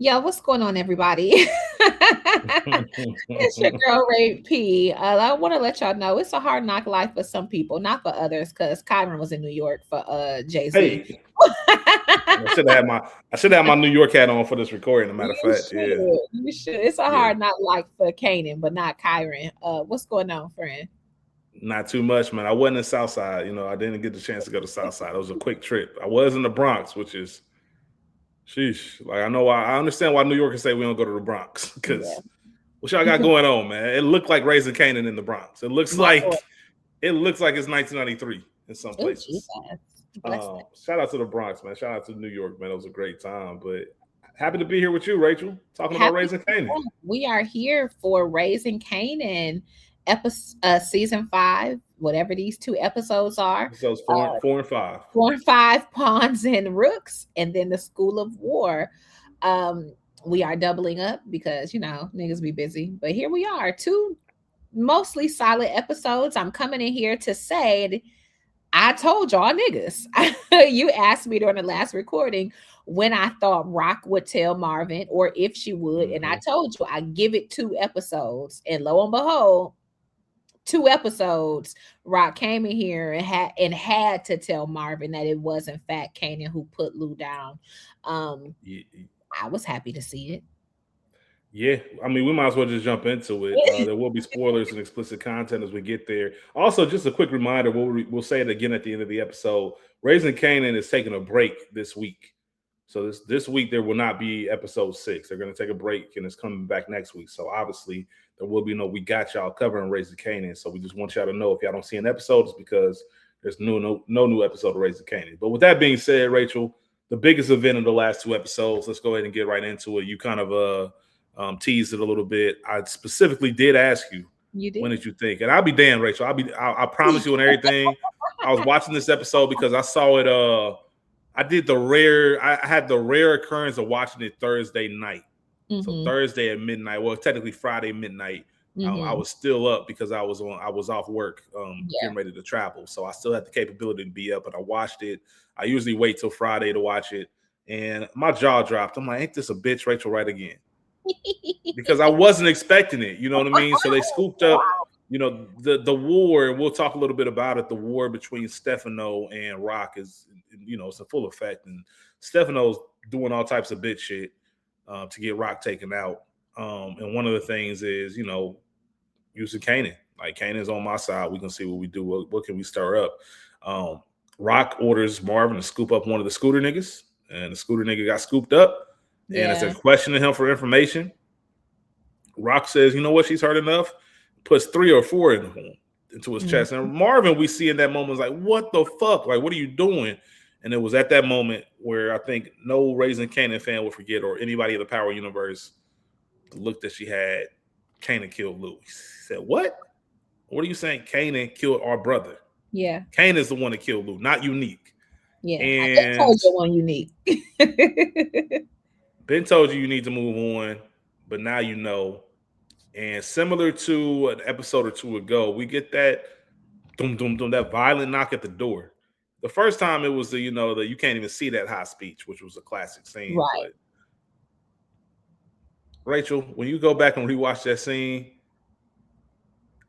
Yo, what's going on, everybody? It's your girl Ray P. I want to let y'all know it's a hard knock life for some people, not for others, because Kyron was in New York for Jay Z. Hey, I should have my New York hat on for this recording. As a matter of You fact, should, yeah, you should. It's a yeah, hard knock life for Kanan, but not Kyron. What's going on, friend? not too much, man. I wasn't in Southside. I didn't get the chance to go to Southside. It was a quick trip. I was in the Bronx, which is, sheesh. Like I know why. I understand why New Yorkers say we don't go to the Bronx Yeah, because what y'all got going on, man? It looked like Raising Kanan in the Bronx. It looks my like lord. it's 1993 in some Oh, Jesus, places. bless that. Shout out to the Bronx, man. Shout out to New York, man. It was a great time. But happy to be here with you, Rachel, talking about Happy Raising Kanan. we are here for Raising Kanan, season 5, whatever these 2 episodes are. Episodes four and five. 4 and 5, Pawns and Rooks, and then the School of War. We are doubling up because niggas be busy, but here we are, 2 mostly solid episodes. I'm coming in here to say I told y'all niggas. You asked me during the last recording when I thought Rock would tell Marvin or if she would. And I Mm-hmm. told you I give it 2 episodes. And lo and behold, 2 episodes, Rock came in here and had to tell Marvin that it was in fact Kanan who put Lou down. Um, Yeah, I was happy to see yeah, I mean, we might as well just jump into it. it. There will be spoilers and explicit content as we get there. Also, just a quick reminder: we'll say it again at the end of the episode. Raising Kanan is taking a break this week, so this week there will not be episode 6. They're going to take a break and it's coming back next week. So obviously there will be no "We Got Y'all" covering Raising Kanan. So we just want y'all to know if y'all don't see an episode, it's because there's no new episode of Raising Kanan. But with that being said, Rachel, the biggest event of the last 2 episodes. Let's go ahead and get right into it. You kind of teased it a little bit. I specifically did ask you, You when did. did you think? And I'll be damned, Rachel. I promise you on everything. I was watching this episode because I saw it. I had the rare occurrence of watching it Thursday night. So Mm-hmm. Thursday at midnight, well, technically Friday midnight. I Mm-hmm. was still up because I was off work, Yeah. getting ready to travel. So I still had the capability to be up, and I watched it. I usually wait till Friday to watch it, and my jaw dropped. I'm like, ain't this a bitch, Rachel, right again? Because I wasn't expecting it. You know what I mean? So they scooped up, the war, and we'll talk a little bit about it. The war between Stefano and Rock is, it's in full effect, and Stefano's doing all types of bitch shit to get Rock taken out. And one of the things is, using Kanan. Like Kanan's on my side. We can see what we do. What can we stir up? Um, Rock orders Marvin to scoop up one of the scooter niggas, and the scooter nigga got scooped up. And as they're Yeah. questioning him for information, Rock says, "You know what? She's heard enough." Puts 3 or 4 into his Mm. chest. And Marvin, we see in that moment, is like, "What the fuck? Like, what are you doing?" And it was at that moment where I think no Raising Kanan fan will forget, or anybody in the Power Universe, the look that she had. Kanan killed Lou. He said, "What? What are you saying? Kanan killed our brother. Yeah. Kanan is the one that killed Lou, not Unique." Yeah. I just And told you one unique. Ben told you need to move on, but now you know. And similar to an episode or two ago, we get that doom doom doom, that violent knock at the door. The first time it was the you can't even see that high speech, which was a classic scene. Right. But Rachel, when you go back and rewatch that scene,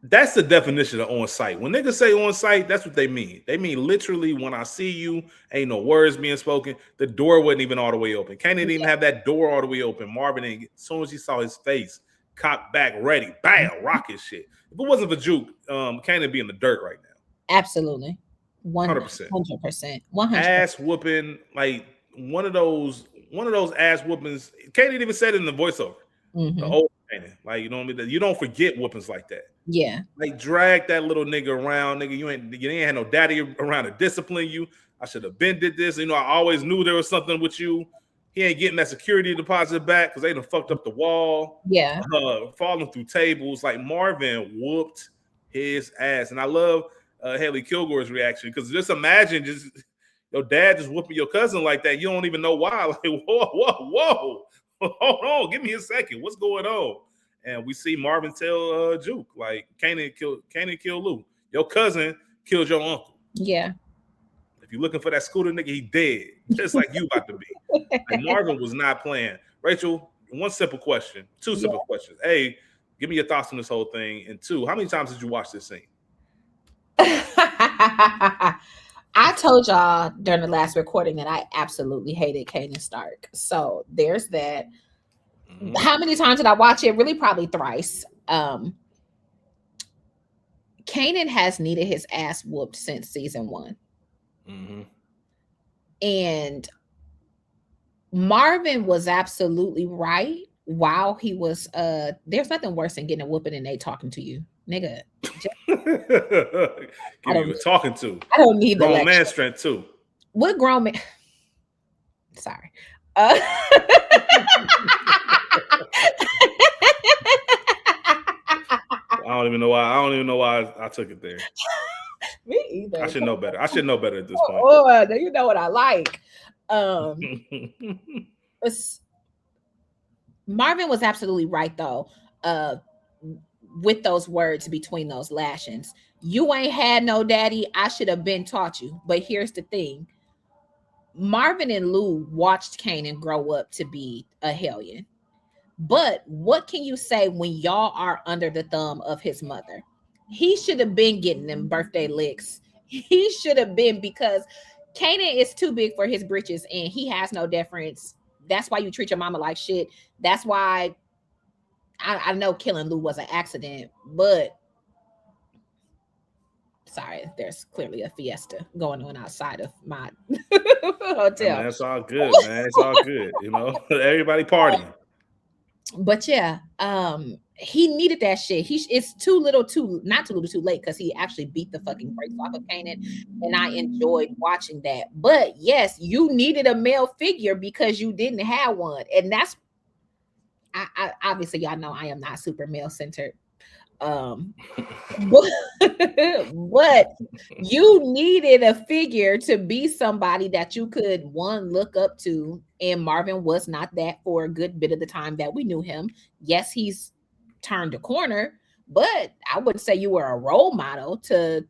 that's the definition of on site. When niggas say on site, that's what they mean. They mean literally when I see you, ain't no words being spoken. The door wasn't even all the way open. Can't even have that door all the way open. Marvin, as soon as he saw his face, cocked back, ready, bam, rocket shit. If it wasn't for Juke, Cannon be in the dirt right now. Absolutely. 100%. 100%. 100%. Ass whooping, like one of those ass whoopings. Can't even say it in the voiceover. The Mm-hmm. old Cannon. Like, you know what I mean? You don't forget whoopings like that. Yeah. Like, drag that little nigga around, nigga. You ain't had no daddy around to discipline you. I should have been did this. I always knew there was something with you. He ain't getting that security deposit back because they done fucked up the wall, Yeah. falling through tables. Like, Marvin whooped his ass. And I love Haley Kilgore's reaction, because just imagine your dad just whooping your cousin like that. You don't even know why. Like, whoa. Hold on, give me a second. What's going on? And we see Marvin tell Juke, like, Kanan killed Lou. Your cousin killed your uncle. Yeah. If you're looking for that scooter nigga, he dead. Just like you about to be. Like, Marvin was not playing. Rachel, one simple question, two Yeah. simple questions. A, give me your thoughts on this whole thing, and two, how many times did you watch this scene? I told y'all during the last recording that I absolutely hated Kanan Stark. So there's that. Mm-hmm. How many times did I watch it? Really, probably thrice. Kanan has needed his ass whooped since season 1. Mm-hmm. And Marvin was absolutely right while he was there's nothing worse than getting a whooping and they talking to you. Nigga. Give you a talking to. I don't need the grown man lecture. strength too. What grown man? Sorry. I don't even know why. I don't even know why I took it there. Me either. I should know better. I should know better at this point. Oh, you know what I like. Marvin was absolutely right though. With those words between those lashings, you ain't had no daddy. I should have been taught you. But here's the thing: Marvin and Lou watched Kanan grow up to be a hellion. But what can you say when y'all are under the thumb of his mother? He should have been getting them birthday licks. He should have been, because Kanan is too big for his britches and he has no deference. That's why you treat your mama like shit. That's why I know killing Lou was an accident, but sorry, there's clearly a fiesta going on outside of my hotel. Man, it's all good, man. It's all good. You know, everybody partying. But yeah, he needed that shit. It's not too little too late, because he actually beat the fucking brakes off of Kanan, and I enjoyed watching that. But yes, you needed a male figure because you didn't have one, and that's I obviously y'all know I am not super male centered. But, but you needed a figure to be somebody that you could look up to, and Marvin was not that for a good bit of the time that we knew him. Yes, he's turned a corner, but I wouldn't say you were a role model to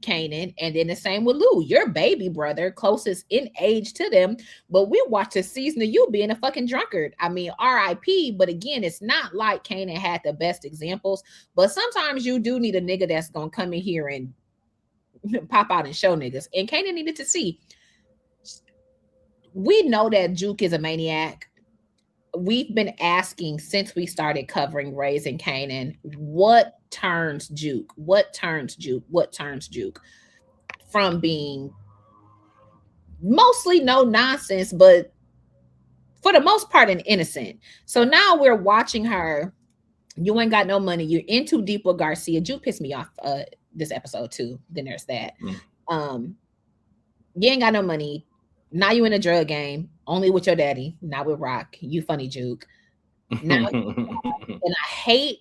Kanan. And then the same with Lou, your baby brother, closest in age to them. But we watched a season of you being a fucking drunkard. I mean, RIP. But again, it's not like Kanan had the best examples. But sometimes you do need a nigga that's gonna come in here and pop out and show niggas. And Kanan needed to see. We know that Juke is a maniac. We've been asking since we started covering Raising Kanan, what turns Juke? What turns Juke? What turns Juke from being mostly no nonsense, but for the most part an innocent? So now we're watching her. You ain't got no money. You're in too deep with Garcia. Juke pissed me off this episode too. Then there's that. You ain't got no money. Now you in a drug game, only with your daddy, not with Rock. You funny, Juke. Now, and I hate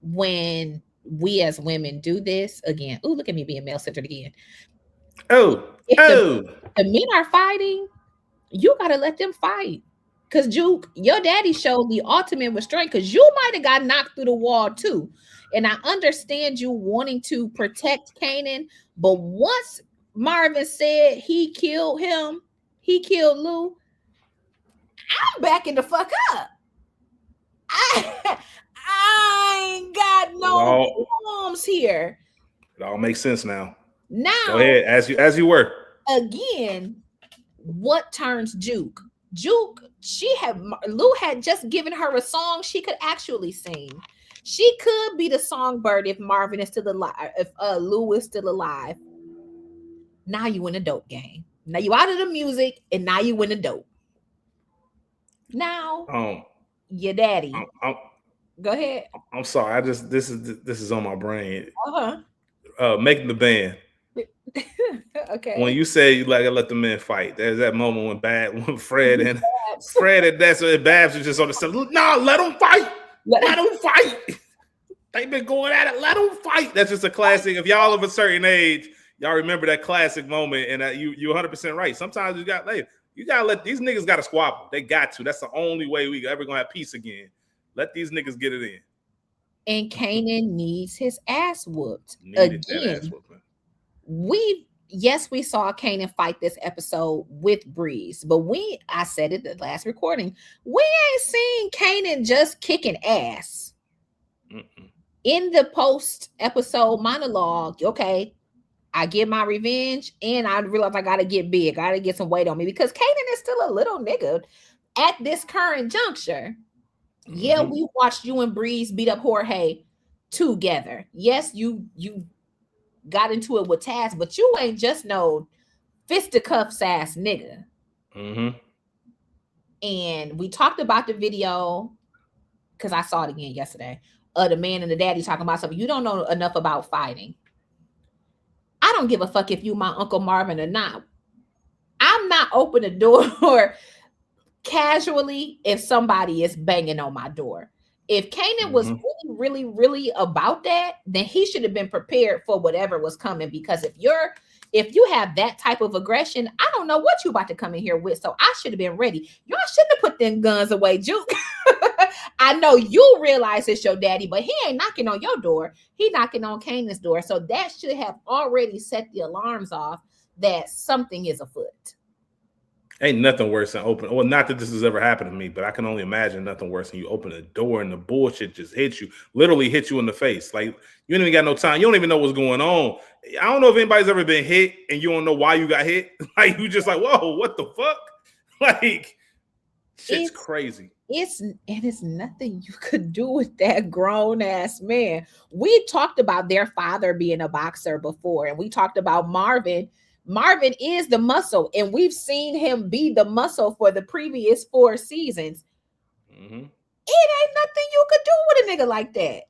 when we as women do this again. Oh, look at me being male centered again. If the men are fighting, you gotta let them fight. Because Juke, your daddy showed the ultimate restraint, because you might have got knocked through the wall too. And I understand you wanting to protect Kanan, but once Marvin said he killed him, he killed Lou, I'm backing the fuck up. I ain't got no qualms here. It all makes sense now. Now, go ahead, as you were. Again, what turns Juke? Juke, Lou had just given her a song she could actually sing. She could be the songbird if Marvin is still alive, if Lou is still alive. Now you in a dope game. Now you out of the music, and now you in the dope. Now, your daddy. Go ahead. I'm sorry. This is on my brain. Making the band. Okay. When you say you like to let the men fight, there's that moment when Fred and that's when Babs are just on the side. No, let them fight. Let them fight. They've been going at it. Let them fight. That's just a classic. If y'all of a certain age, y'all remember that classic moment, and you 100% right. Sometimes you gotta let these niggas gotta squabble. They got to. That's the only way we ever gonna have peace again. Let these niggas get it in. And Kanan needs his ass whooped again. yes, we saw Kanan fight this episode with Breeze, but I said it the last recording, we ain't seen Kanan just kicking ass. Mm-mm. In the post episode monologue, okay, I get my revenge and I realize I gotta get big, I gotta get some weight on me because Kanan is still a little nigga at this current juncture. Yeah, Mm-hmm. we watched you and Breeze beat up Jorge together. Yes, you got into it with Taz, but you ain't just no fisticuffs ass nigga. Mm-hmm. And we talked about the video because I saw it again yesterday of the man and the daddy talking about something. You don't know enough about fighting. I don't give a fuck if you my Uncle Marvin or not. I'm not open the door casually if somebody is banging on my door. If Kanan was Mm-hmm. really about that, then he should have been prepared for whatever was coming. Because if you have that type of aggression, I don't know what you about to come in here with. So I should have been ready. Y'all shouldn't have put them guns away, Juke. I know you realize it's your daddy, but he ain't knocking on your door. He knocking on Kanan's door. So that should have already set the alarms off that something is afoot. Ain't nothing worse than open. Well, not that this has ever happened to me, but I can only imagine nothing worse than you open the door and the bullshit just hits you, literally hit you in the face. Like you ain't even got no time. You don't even know what's going on. I don't know if anybody's ever been hit and you don't know why you got hit. Like you just like, whoa, what the fuck? Like shit's crazy. It's nothing you could do with that grown ass man. We talked about their father being a boxer before, and we talked about Marvin. Marvin is the muscle, and we've seen him be the muscle for the previous 4 seasons. Mm-hmm. It ain't nothing you could do with a nigga like that.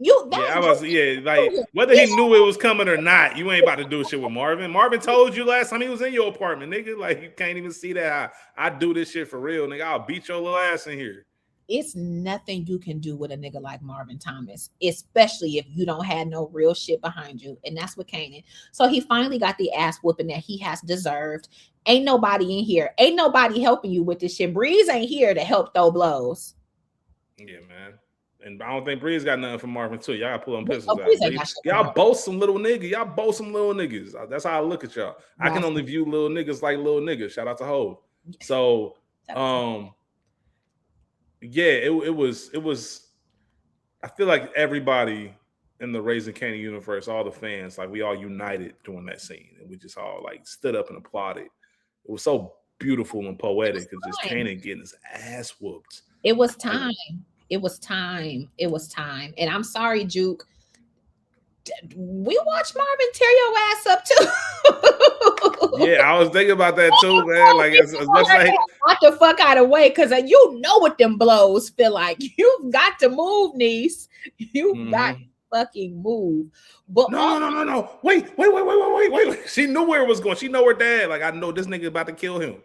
I was like whether he knew it was coming or not, you ain't about to do shit with Marvin. Marvin told you last time he was in your apartment, nigga. Like you can't even see that I do this shit for real, nigga. I'll beat your little ass in here. It's nothing you can do with a nigga like Marvin Thomas, especially if you don't have no real shit behind you. And that's what Kanan. So he finally got the ass whooping that he has deserved. Ain't nobody in here. Ain't nobody helping you with this shit. Breeze ain't here to help throw blows. Yeah, man. And I don't think Breeze got nothing for Marvin too. Y'all gotta pull them pistols Breeze out. ain't got shit for Y'all Marvin. both some little niggas. Y'all both some little niggas. That's how I look at y'all. I can only view little niggas like little niggas. Shout out to Hov. So yeah, it was I feel like everybody in the Raising Kanan universe, all the fans, like we all united during that scene. And we just all like stood up and applauded. It was so beautiful and poetic because just Kanan getting his ass whooped. It was time. It was time. It was time. And I'm sorry, Juke. We watched Marvin tear your ass up too. Yeah, I was thinking about that too, man. Like as much like got the fuck out of the way, because you know what them blows feel like. You've got to move, niece. You've got to fucking move. But no. Wait. She knew where it was going. She know her dad. Like I know this nigga about to kill him.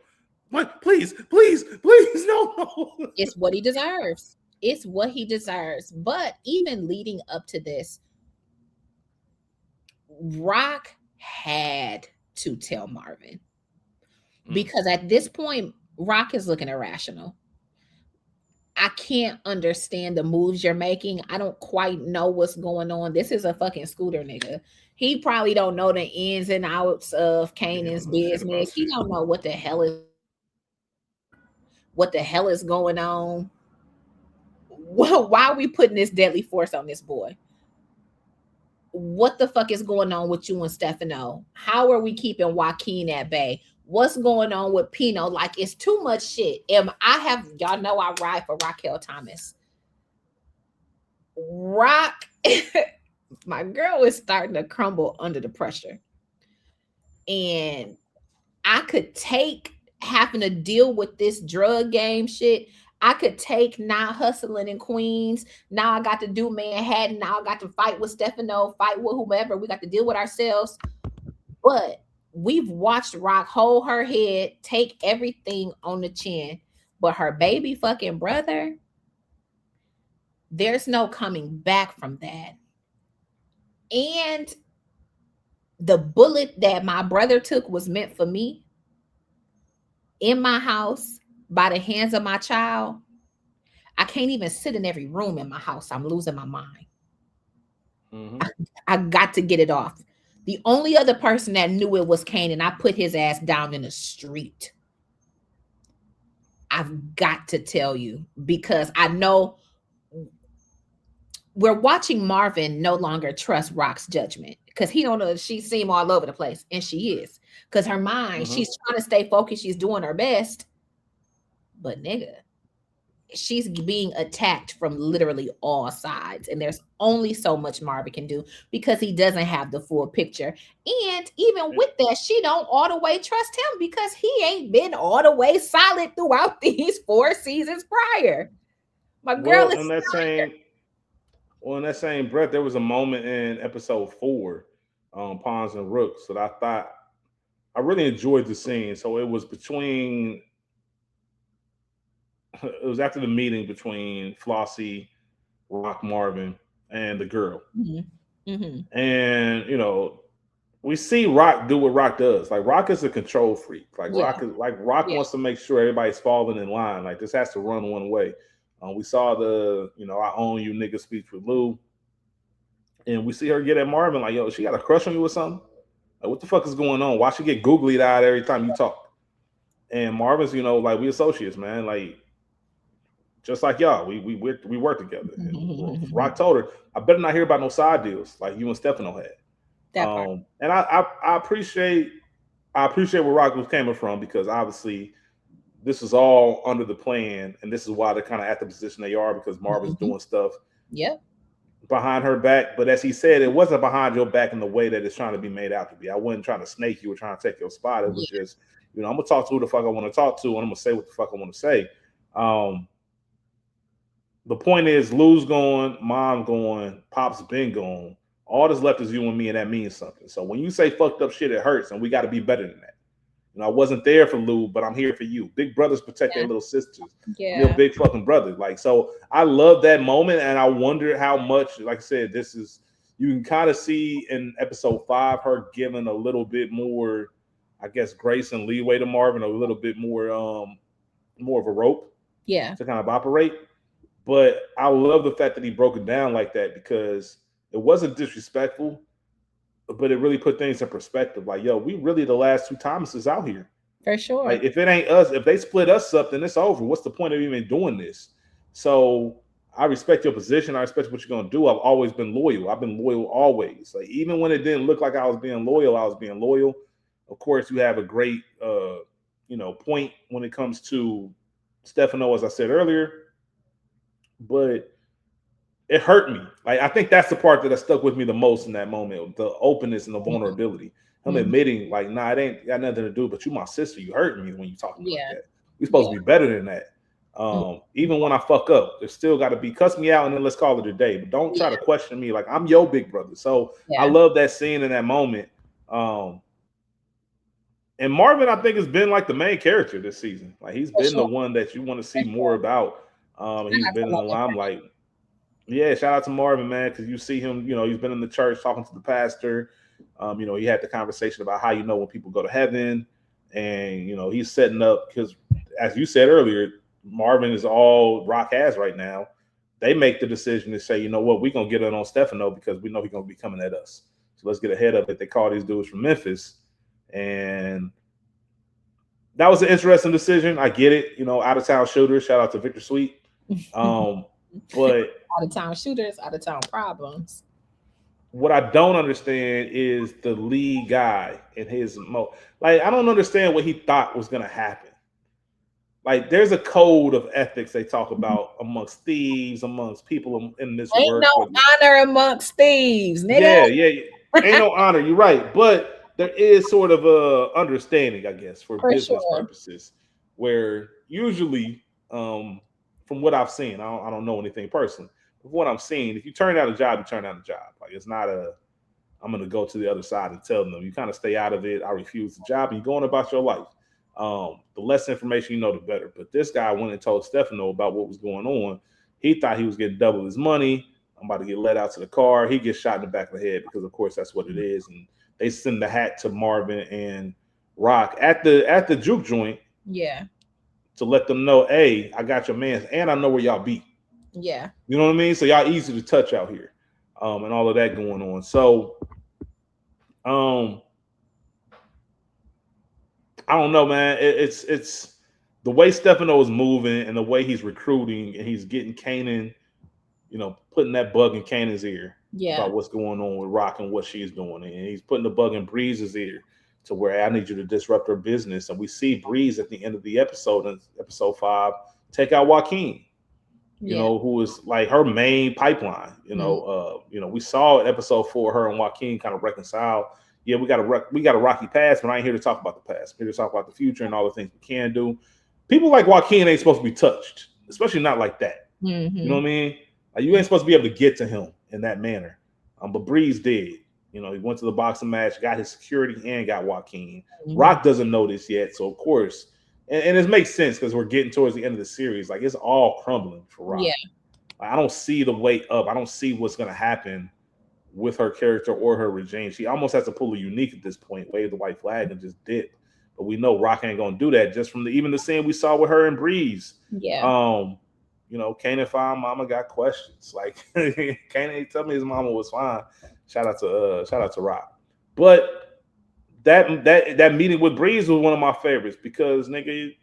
What? Please, no. It's what he deserves. It's what he deserves. But even leading up to this, Rock had to tell Marvin, because at this point, Rock is looking irrational. I can't understand the moves you're making. I don't quite know what's going on. This is a fucking scooter nigga. He probably don't know the ins and outs of Kanan's business. He don't know what the hell is going on. Why are we putting this deadly force on this boy? What the fuck is going on with you and Stefano? How are we keeping Joaquin at bay? What's going on with Pino? Like, it's too much shit. Y'all know I ride for Raquel Thomas. Rock, my girl is starting to crumble under the pressure. And I could take having to deal with this drug game shit. I could take not hustling in Queens. Now I got to do Manhattan. Now I got to fight with Stefano, fight with whomever. We got to deal with ourselves. But we've watched Rock hold her head, take everything on the chin. But her baby fucking brother, there's no coming back from that. And the bullet that my brother took was meant for me in my house by the hands of my child. I can't even sit in every room in my house. I'm losing my mind. I got to get it off. The only other person that knew it was Kanan, I put his ass down in the street. I've got to tell you because I know we're watching Marvin no longer trust Rock's judgment because he don't know, she seem all over the place, and she is, because her mind, Mm-hmm. she's trying to stay focused, she's doing her best, but nigga, she's being attacked from literally all sides, and there's only so much Marvin can do because he doesn't have the full picture. And even with that, she don't all the way trust him because he ain't been all the way solid throughout these 4 seasons prior. My girl Well, is in that same well, in that same breath, there was a moment in episode 4, Pawns and Rooks, that I thought I really enjoyed the scene. So it was between it was after the meeting between Flossie, Rock, Marvin, and the girl. mm-hmm, mm-hmm. And we see Rock do what Rock does. Like Rock is a control freak. Yeah, Rock yeah, wants to make sure everybody's falling in line. Like this has to run one way. We saw the I own you nigga speech with Lou, and we see her get at Marvin like, yo, she got a crush on you or something. Like what the fuck is going on? Why she get googly eyed every time you talk? And Marvin's, like we associates, man. Like just like y'all, we work together. And Rock told her, I better not hear about no side deals like you and Stefano had. that part. And I appreciate where Rock was coming from because obviously this is all under the plan, and this is why they're kind of at the position they are because Marvin's Mm-hmm. doing stuff Yep. behind her back. But as he said, it wasn't behind your back in the way that it's trying to be made out to be. I wasn't trying to snake you or trying to take your spot. It was Yeah, just, I'm gonna talk to who the fuck I want to talk to, and I'm gonna say what the fuck I want to say. The point is, Lou's gone, Mom gone, Pop's been gone. All that's left is you and me, and that means something. So when you say fucked up shit, it hurts, and we got to be better than that. I wasn't there for Lou, but I'm here for you. Big brothers protect their yeah, little sisters. I'm your yeah. big fucking brother. Like, so I love that moment, and I wonder how much, like I said, this is, you can kind of see in episode 5 her giving a little bit more, I guess, grace and leeway to Marvin, a little bit more of a rope Yeah, to kind of operate. But I love the fact that he broke it down like that because it wasn't disrespectful, but it really put things in perspective. Like, yo, we really the last two Thomases out here. for sure. Like, if it ain't us, if they split us up, then it's over. What's the point of even doing this? So I respect your position. I respect what you're gonna do. I've always been loyal. I've been loyal always. Like, even when it didn't look like I was being loyal, I was being loyal. Of course, you have a great point when it comes to Stefano, as I said earlier, but it hurt me. Like, I think that's the part that stuck with me the most in that moment, the openness and the Mhm, vulnerability. Him mhm. admitting, like, nah, it ain't got nothing to do, but you my sister. You hurting me when you talk to me like Yeah, that. We supposed yeah. to be better than that. Mhm. Even when I fuck up, there's still got to be cuss me out and then let's call it a day. But don't try to Yeah, question me like I'm your big brother. So I yeah, love that scene in that moment. Um, and Marvin, I think, has been like the main character this season. Like he's for been the sure, one that you want to for see more sure. about. I He's have to been in the love it. limelight. Yeah, shout out to Marvin, man, because you see him, he's been in the church talking to the pastor. He had the conversation about how when people go to heaven. And, he's setting up because, as you said earlier, Marvin is all Rock has right now. They make the decision to say, you know what, we're going to get it on Stefano because we know he's going to be coming at us. So let's get ahead of it. They call these dudes from Memphis. And that was an interesting decision. I get it. Out of town shooter. Shout out to Victor Sweet. But Out of town shooters, out of town problems. what I don't understand is the lead guy and his like I don't understand what he thought was gonna happen. Like there's a code of ethics they talk about amongst thieves, amongst people in this Ain't no work. honor amongst thieves, nigga. Yeah. Ain't no honor. You're right, but there is sort of a understanding, I guess, for For business sure. purposes, where usually, from what I've seen, I don't know anything personally. But from what I'm seeing, if you turn down a job, you turn down a job. Like it's not a I'm going to go to the other side and tell them you kind of stay out of it. I refuse the job. And you're going about your life. The less information you know, the better. But this guy went and told Stefano about what was going on. He thought he was getting double his money. I'm about to get let out to the car. He gets shot in the back of the head because, of course, that's what it is. And they send the hat to Marvin and Rock at the juke joint Yeah, to let them know, hey, I got your mans and I know where y'all be. yeah. You know what I mean? So y'all easy to touch out here, and all of that going on. So Um, I don't know, man. It's the way Stefano is moving and the way he's recruiting and he's getting Kanan, putting that bug in Kanan's ear Yeah. about what's going on with Rock and what she's doing, and he's putting the bug in Breeze's ear to where I need you to disrupt her business. And we see Breeze at the end of the episode, in episode 5, take out Joaquin, Yeah. who is like her main pipeline. Mm. We saw in episode 4 her and Joaquin kind of reconcile. Yeah, we got a rocky past, but I ain't here to talk about the past. I'm here to talk about the future and all the things we can do. People like Joaquin ain't supposed to be touched, especially not like that. You know Mm-hmm. what I mean? Like, you ain't supposed to be able to get to him in that manner. But Breeze did. He went to the boxing match, got his security, and got Joaquin. Mm-hmm. Rock doesn't know this yet, so of course, and it makes sense because we're getting towards the end of the series. Like, it's all crumbling for Yeah. Rock. Like, I don't see the way up. I don't see what's going to happen with her character or her regime. She almost has to pull a unique at this point, wave the white flag, and just dip. But we know Rock ain't gonna do that just from even the scene we saw with her and Breeze. Yeah. Kanan fine mama got questions. Like Kanan tell me his mama was fine. Shout out to Rock. But that meeting with Breeze was one of my favorites because nigga,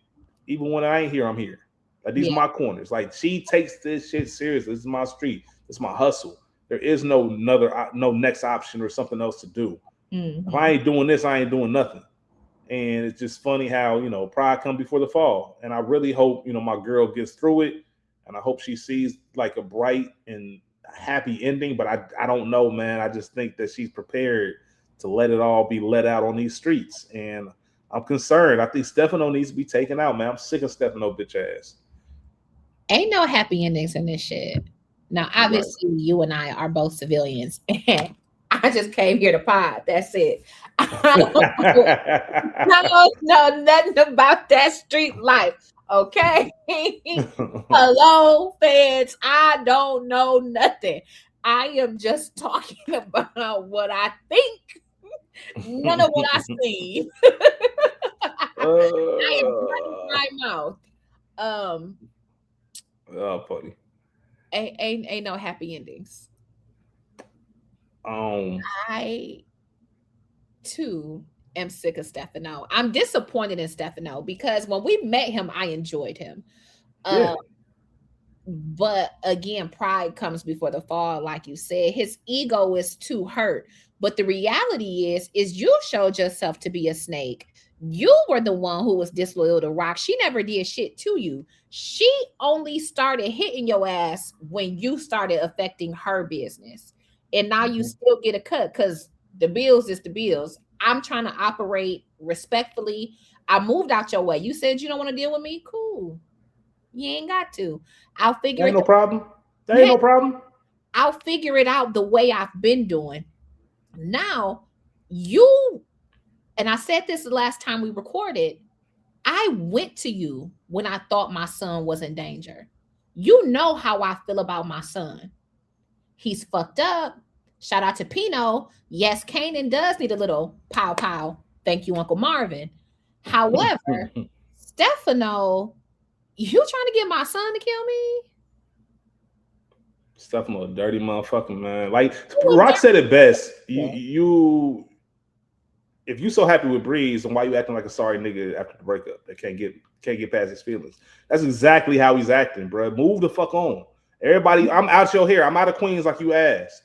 even when I ain't here, I'm here. Like, these are Yeah. my corners. Like, she takes this shit seriously. This is my street. This is my hustle. There is no next option or something else to do. If I Mm-hmm. ain't doing this, I ain't doing nothing. And it's just funny how pride come before the fall. And I really hope my girl gets through it, and I hope she sees like a bright and happy ending. But I don't know, man. I just think that she's prepared to let it all be let out on these streets, and I'm concerned. I think Stefano needs to be taken out, man. I'm sick of Stefano bitch ass. Ain't no happy endings in this shit. Now, You're right. obviously, you and I are both civilians. I just came here to pod. That's it. I don't know nothing about that street life. Okay. Hello, fans. I don't know nothing. I am just talking about what I think, none of what I see. I am running my mouth. Um, oh, funny. ain't no happy endings. Um, I too am sick of Stefano. I'm disappointed in Stefano because when we met him, I enjoyed him. yeah. Uh, but again, pride comes before the fall, like you said. His ego is too hurt. But the reality is you showed yourself to be a snake. You were the one who was disloyal to Rock. She never did shit to you. She only started hitting your ass when you started affecting her business. And now you Mhm. still get a cut because the bills is the bills. I'm trying to operate respectfully. I moved out your way. You said you don't want to deal with me. Cool. You ain't got to. I'll figure That ain't it. no problem. That ain't Yeah, no problem. I'll figure it out the way I've been doing. Now, you and I said this the last time we recorded. I went to you when I thought my son was in danger. You know how I feel about my son. He's fucked up. Shout out to Pino. Yes, Kanan does need a little pow pow. Thank you, Uncle Marvin. However, Stefano, you trying to get my son to kill me? Stefano, a dirty motherfucker, man. Like, Who was Rock said it best. You, that? you, if you so happy with Breeze, then why you acting like a sorry nigga after the breakup that can't get past his feelings? That's exactly how he's acting, bro. Move the fuck on. Everybody, I'm out your hair. I'm out of Queens like you asked.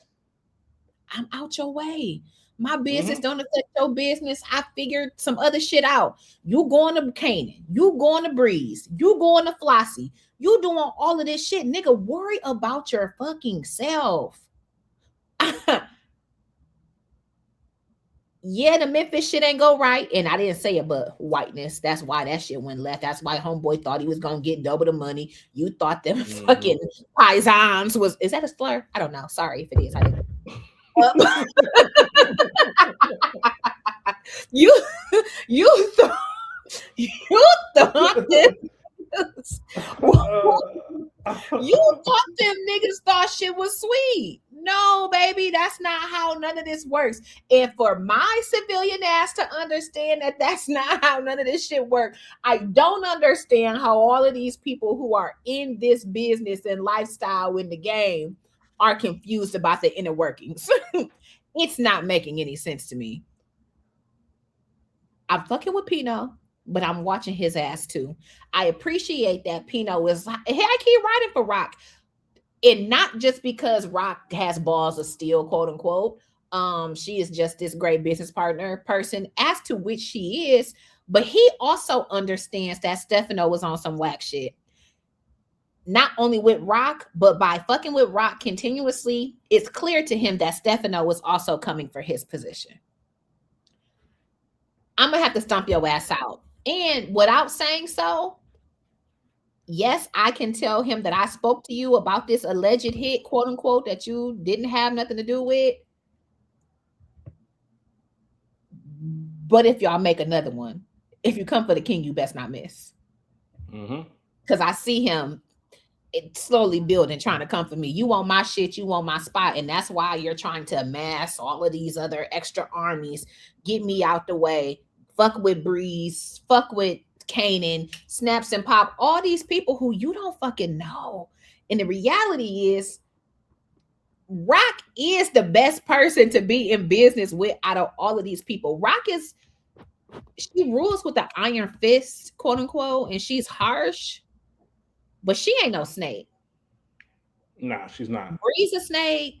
I'm out your way. My business Mm-hmm. don't affect your business. I figured some other shit out. You going to Canaan. You going to Breeze. You going to Flossie. You doing all of this shit. Nigga, worry about your fucking self. Yeah, the Memphis shit ain't go right. And I didn't say it, but whiteness. That's why that shit went left. That's why homeboy thought he was gonna get double the money. You thought them Mm-hmm. fucking paisans was, is that a slur? I don't know. Sorry if it is. I didn't. You you thought you thought this you thought them niggas thought shit was sweet. No, baby, that's not how none of this works. And for my civilian ass to understand that that's not how none of this shit works, I don't understand how all of these people who are in this business and lifestyle in the game are confused about the inner workings. It's not making any sense to me. I'm fucking with Pino, but I'm watching his ass too. I appreciate that Pino is heck, he riding for Rock. And not just because Rock has balls of steel, quote unquote. She is just this great business partner person, as to which she is, but he also understands that Stefano was on some whack shit. Not only with Rock, but by fucking with Rock continuously, it's clear to him that Stefano was also coming for his position. I'm gonna have to stomp your ass out. And without saying so, yes, I can tell him that I spoke to you about this alleged hit, quote unquote, that you didn't have nothing to do with. But if y'all make another one, if you come for the king, you best not miss. Because I see him slowly building, trying to come for me. You want my shit, you want my spot. And that's why you're trying to amass all of these other extra armies. Get me out the way. Fuck with Breeze. Fuck with Kanan, Snaps and Pop, all these people who you don't fucking know. And the reality is, Rock is the best person to be in business with out of all of these people. Rock is, she rules with the iron fist, quote unquote, and she's harsh, but she ain't no snake. Nah, she's not. Bree's a snake,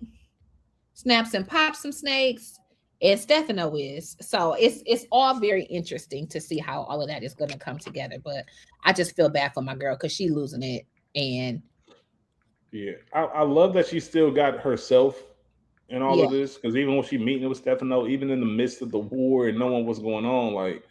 Snaps and Pop some snakes, and Stefano is. So it's all very interesting to see how all of that is going to come together. But I just feel bad for my girl because she losing it. And yeah, I love that she still got herself in all of this, because even when she meeting with Stefano, even in the midst of the war and knowing what's going on, like,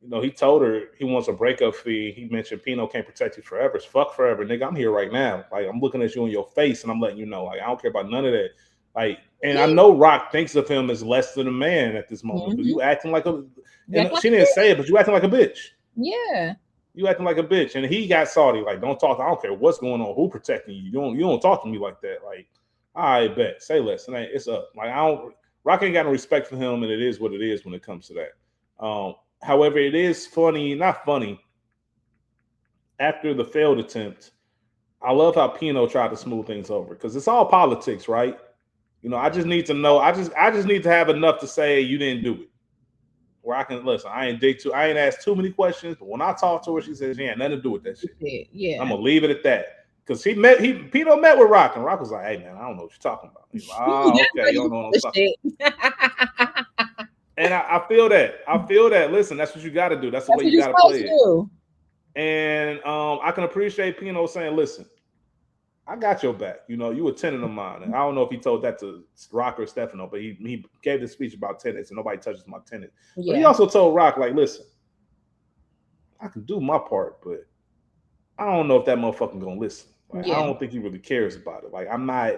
you know, he told her he wants a breakup fee. He mentioned Pino can't protect you forever. It's fuck forever, nigga. I'm here right now. Like, I'm looking at you in your face and I'm letting you know, like, I don't care about none of that. Like, and I know Rock thinks of him as less than a man at this moment, because you acting like a, and she didn't say it, but you acting like a bitch. Yeah. You acting like a bitch. And he got salty, like, don't talk. I don't care what's going on. Who protecting you? You don't talk to me like that. Like, I bet. Say less. And it's up. Like, Rock ain't got no respect for him, and it is what it is when it comes to that. However, it is funny, not funny. After the failed attempt, I love how Pino tried to smooth things over, because it's all politics, right? You know, I just need to know. I just need to have enough to say you didn't do it, where I can listen. I ain't asked too many questions, but when I talk to her, she says, "Yeah, nothing to do with that shit." Yeah, I'm gonna leave it at that. Because Pino met with Rock, and Rock was like, "Hey man, I don't know what you're talking about." He's like, "Oh, okay, you don't know what I'm talking about." And I feel that. I feel that. Listen, that's what you got to do. That's the way you got to play it. And I can appreciate Pino saying, "Listen, I got your back. You know, you a tenant of mine." And I don't know if he told that to Rock or Stefano, but he gave the speech about tenants, and nobody touches my tenant. Yeah. But he also told Rock, like, "Listen, I can do my part, but I don't know if that motherfucker gonna listen. Like, I don't think he really cares about it. Like, I'm not."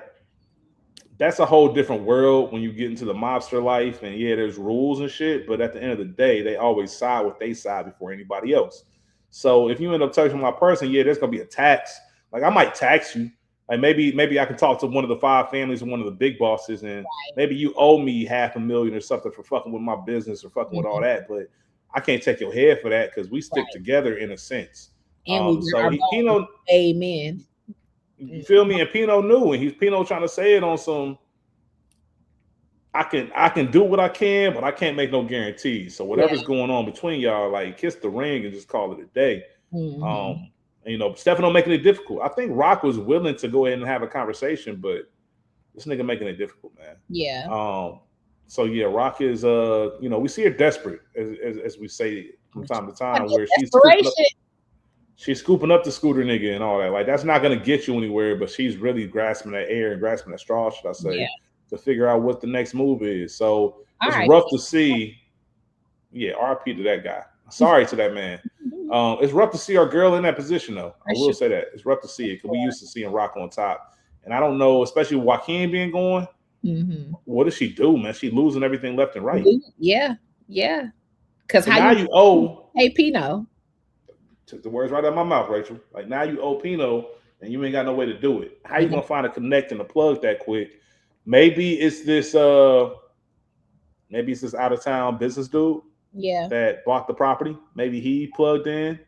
That's a whole different world when you get into the mobster life, and yeah, there's rules and shit, but at the end of the day, they always side with they side before anybody else. So if you end up touching my person, yeah, there's gonna be a tax. Like, I might tax you. Like, maybe I can talk to one of the 5 families and one of the big bosses, and maybe you owe me $500,000 or something for fucking with my business or fucking with all that. But I can't take your head for that, because we stick together in a sense. And so Pino, amen. You feel me? And Pino knew, and Pino trying to say it on some, I can do what I can, but I can't make no guarantees. So whatever's going on between y'all, like, kiss the ring and just call it a day. And, you know, Stefano making it difficult. I think Rock was willing to go ahead and have a conversation, but this nigga making it difficult, man. Yeah. So yeah, Rock is you know, we see her desperate, as we say from time to time, where she's scooping up the scooter nigga and all that. Like, that's not gonna get you anywhere, but she's really grasping that air and grasping that straw, should I say, to figure out what the next move is. So it's rough to see. Yeah, RP to that guy. Sorry to that man. It's rough to see our girl in that position, though. I will say that. It's rough to see it, because we used to seeing Rock on top. And I don't know, especially with Joaquin being gone, what does she do, man? She losing everything left and right. Yeah. Because now you owe... Hey, Pino. Took the words right out of my mouth, Rachel. Like, now you owe Pino, and you ain't got no way to do it. How you gonna find a connect and a plug that quick? Maybe it's this out of town business dude that bought the property. Maybe he plugged in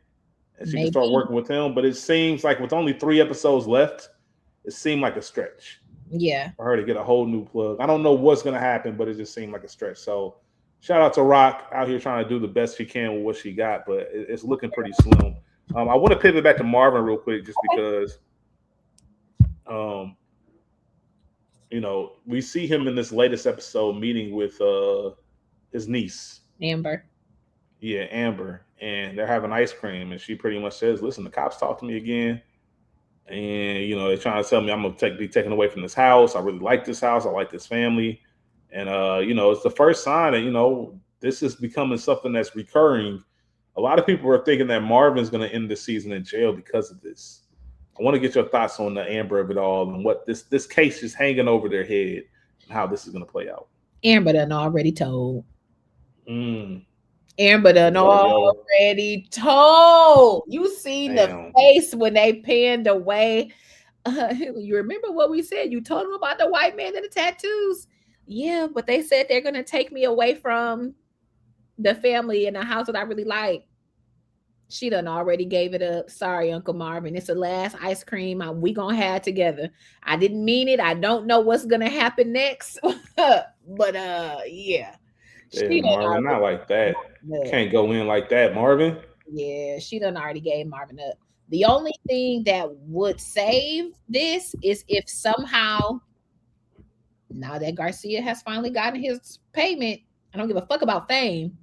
and she can start working with him. But it seems like with only 3 episodes left, it seemed like a stretch. Yeah. For her to get a whole new plug. I don't know what's gonna happen, but it just seemed like a stretch. So shout out to Rock out here trying to do the best she can with what she got, but it's looking pretty slim. I want to pivot back to Marvin real quick, just because um, we see him in this latest episode meeting with his niece. Amber. Yeah, Amber, and they're having ice cream, and she pretty much says, "Listen, the cops talked to me again, and they're trying to tell me I'm gonna be taken away from this house. I really like this house. I like this family, and it's the first sign that this is becoming something that's recurring. A lot of people are thinking that Marvin's going to end the season in jail because of this. I want to get your thoughts on the Amber of it all and what this case is hanging over their head and how this is going to play out. Amber done already told. Mm. Amber done already told. You seen the face when they panned away. You remember what we said? You told them about the white man and the tattoos. Yeah, but they said they're going to take me away from the family and the house that I really like. She done already gave it up. Sorry, Uncle Marvin. It's the last ice cream we gonna have together. I didn't mean it. I don't know what's gonna happen next. But yeah. Yeah, Marvin, not like that. Can't go in like that, Marvin. Yeah, she done already gave Marvin up. The only thing that would save this is if somehow, now that Garcia has finally gotten his payment, I don't give a fuck about fame.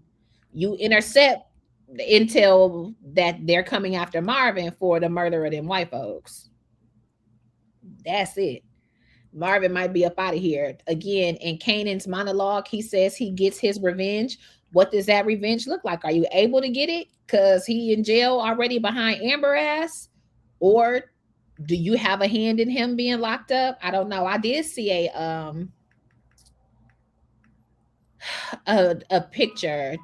You intercept the intel that they're coming after Marvin for the murder of them white folks. That's it. Marvin might be up out of here. Again, in Kanan's monologue, he says he gets his revenge. What does that revenge look like? Are you able to get it because he in jail already behind Amber ass? Or do you have a hand in him being locked up? I don't know. I did see a picture,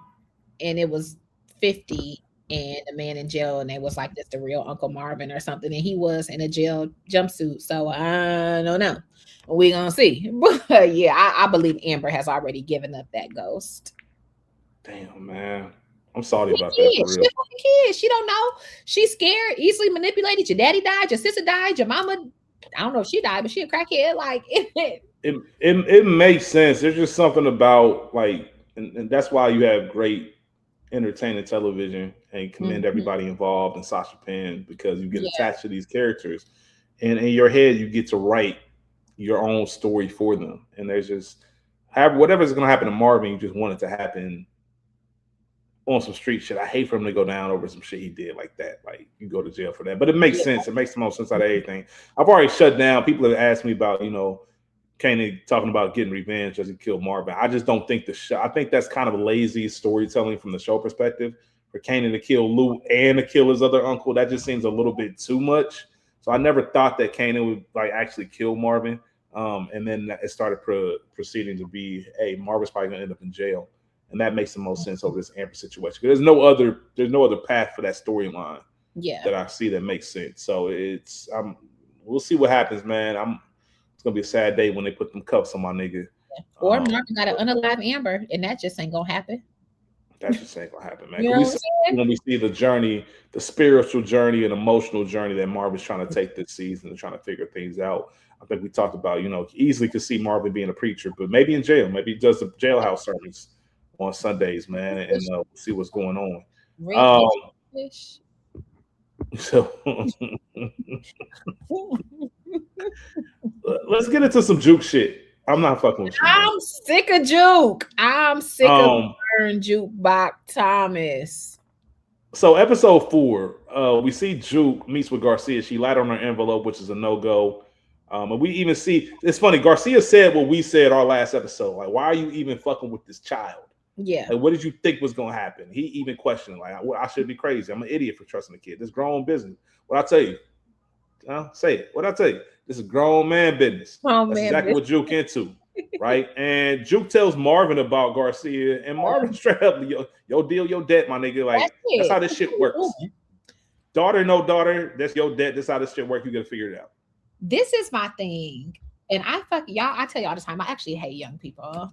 and it was 50 and a man in jail, and they was like, "That's the real Uncle Marvin" or something, and he was in a jail jumpsuit. So I don't know. We gonna see. But yeah, I believe Amber has already given up that ghost. Damn, man. I'm sorry about that. For real. She's a kid. She don't know. She's scared, easily manipulated. Your daddy died. Your sister died. Your mama, I don't know if she died, but she a crackhead. Like it makes sense. There's just something about and that's why you have great entertaining television, and commend everybody involved in Sasha Penn, because you get attached to these characters, and in your head you get to write your own story for them. And there's just whatever's going to happen to Marvin, you just want it to happen on some street shit. I hate for him to go down over some shit he did like that. Like, you go to jail for that. But it makes sense. It makes the most sense out of everything. I've already shut down. People have asked me about, Kanan talking about getting revenge as he killed Marvin. I just don't think I think that's kind of lazy storytelling from the show perspective. For Kanan to kill Lou and to kill his other uncle, that just seems a little bit too much. So I never thought that Kanan would actually kill Marvin. And then it started proceeding to be, hey, Marvin's probably gonna end up in jail. And that makes the most sense over this Amber situation. There's no other path for that storyline that I see that makes sense. So we'll see what happens, man. It's gonna be a sad day when they put them cuffs on my nigga. Yeah. Or Marvin got to unalive Amber, and that just ain't gonna happen. That just ain't gonna happen, man. When we see the journey, the spiritual journey and emotional journey that Marvin's trying to take this season and trying to figure things out. I think we talked about, easily could see Marvin being a preacher, but maybe in jail. Maybe he does the jailhouse sermons on Sundays, man, and we'll see what's going on. So let's get into some juke shit. I'm not fucking with you. I'm sick of juke. I'm sick of Burn Jukebox Thomas. So episode 4, we see Juke meets with Garcia. She lied on her envelope, which is a no-go. And we even see, it's funny, Garcia said what we said our last episode. Like, why are you even fucking with this child? Yeah. Like, what did you think was going to happen? He even questioned, like, I should be crazy. I'm an idiot for trusting a kid. This grown business. What I tell you? Say it. What I tell you? This is grown man business. That's exactly what Juke into, right? And Juke tells Marvin about Garcia, and Marvin straight up, yo deal, your debt, my nigga. Like, that's how this shit works. Daughter, no daughter, that's your debt. That's how this shit works. You got to figure it out. This is my thing. And I tell you all the time, I actually hate young people.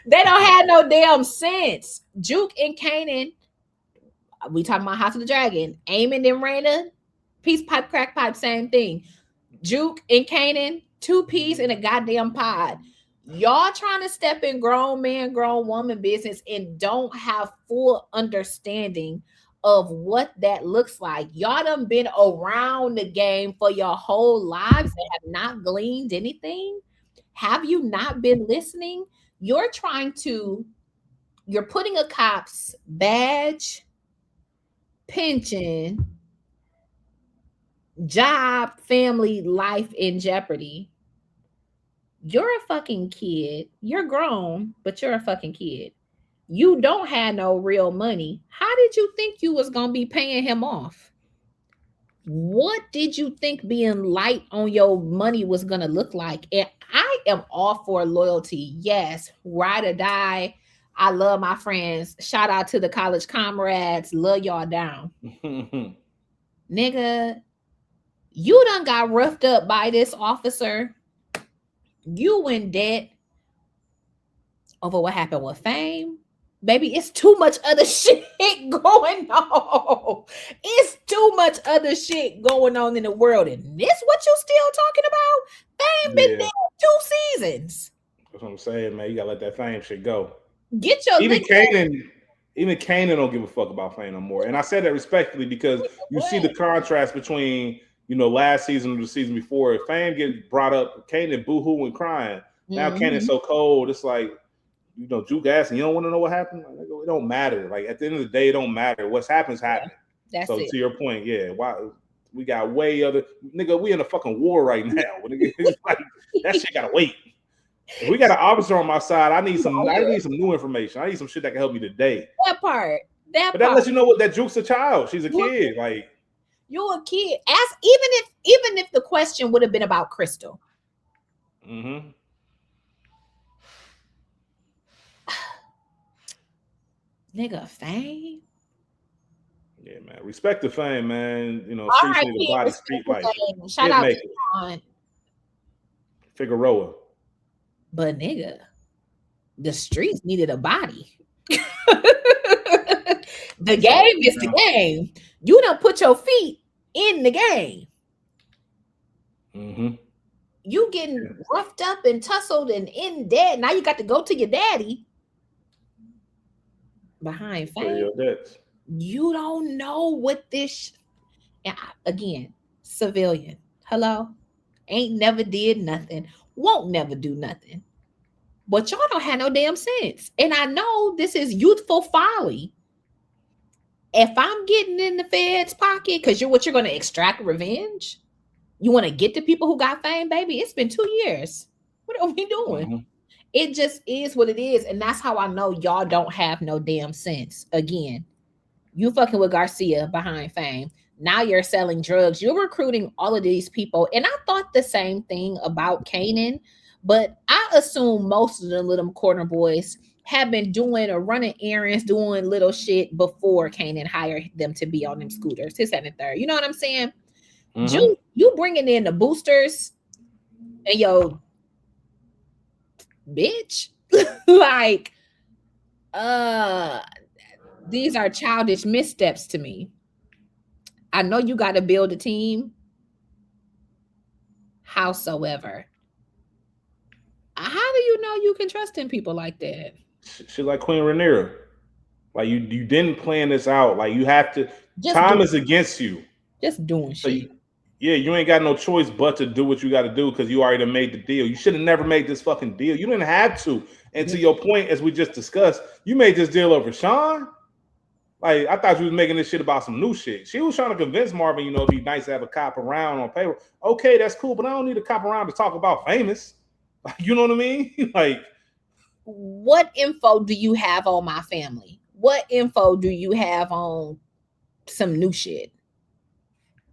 They don't have no damn sense. Juke and Kanan, we talking about House of the Dragon. Eamon and Raina, peace pipe, crack pipe, same thing. Juke and Kanan, 2 peas in a goddamn pod. Y'all trying to step in grown man, grown woman business and don't have full understanding of what that looks like. Y'all done been around the game for your whole lives and have not gleaned anything. Have you not been listening? You're trying to, you're putting a cop's badge, pension, job, family, life in jeopardy. You're a fucking kid. You're grown, but you're a fucking kid. You don't have no real money. How did you think you was gonna be paying him off? What did you think being light on your money was gonna look like? And I am all for loyalty. Yes, ride or die. I love my friends. Shout out to the college comrades. Love y'all down. Nigga, you done got roughed up by this officer. You in debt over what happened with Fame. Baby, it's too much other shit going on. It's too much other shit going on in the world. And this what you still talking about? Fame been dead 2 seasons. That's what I'm saying, man. You gotta let that Fame shit go. Get your even Kanan don't give a fuck about Fame no more. And I said that respectfully because you see the contrast between, you know, last season and the season before. Fame getting brought up, Kanan boo-hooing crying. Now Kanan's so cold, it's like, you know, juke ass and you don't want to know what happened. Like, it don't matter. Like at the end of the day, it don't matter. What's happened. That's so it. To your point, yeah. Why we got way other nigga? We in a fucking war right now. Like, that shit gotta wait. If we got an officer on my side, I need some new information. I need some shit that can help me today. That part. But that lets you know what that Juke's a child. She's a kid. Like you're a kid. Ask even if the question would have been about Crystal. Mm-hmm. Nigga, Fame. Yeah, man. Respect the Fame, man. You know, streets need a body, street life. Shout out to Kieron. Figueroa. But nigga, the streets needed a body. The game is the game. You don't put your feet in the game. Mm-hmm. You getting roughed up and tussled and in debt. Now you got to go to your daddy. Behind Fame, you don't know what this again, civilian. Hello, ain't never did nothing, won't never do nothing, but y'all don't have no damn sense. And I know this is youthful folly. If I'm getting in the Fed's pocket because you're going to extract revenge, you want to get the people who got Fame, baby. It's been 2 years. What are we doing? Mm-hmm. It just is what it is. And that's how I know y'all don't have no damn sense. Again, you fucking with Garcia behind Fame. Now you're selling drugs. You're recruiting all of these people. And I thought the same thing about Kanan, but I assume most of the little corner boys have been doing or running errands, doing little shit before Kanan hired them to be on them scooters. His and the third. You know what I'm saying? Mm-hmm. You bringing in the boosters and yo bitch. Like these are childish missteps to me. I know you got to build a team. Howsoever, how do you know you can trust in people like that? She's like Queen Rhaenyra. Like you didn't plan this out. Like you have to. Time is against you. Just doing shit. You ain't got no choice but to do what you got to do because you already made the deal. You should have never made this fucking deal. You didn't have to. And to your point, as we just discussed, you made this deal over Sean. Like, I thought you was making this shit about some new shit. She was trying to convince Marvin, you know, it'd be nice to have a cop around on payroll. Okay, that's cool, but I don't need a cop around to talk about Famous. You know what I mean? Like, what info do you have on my family? What info do you have on some new shit?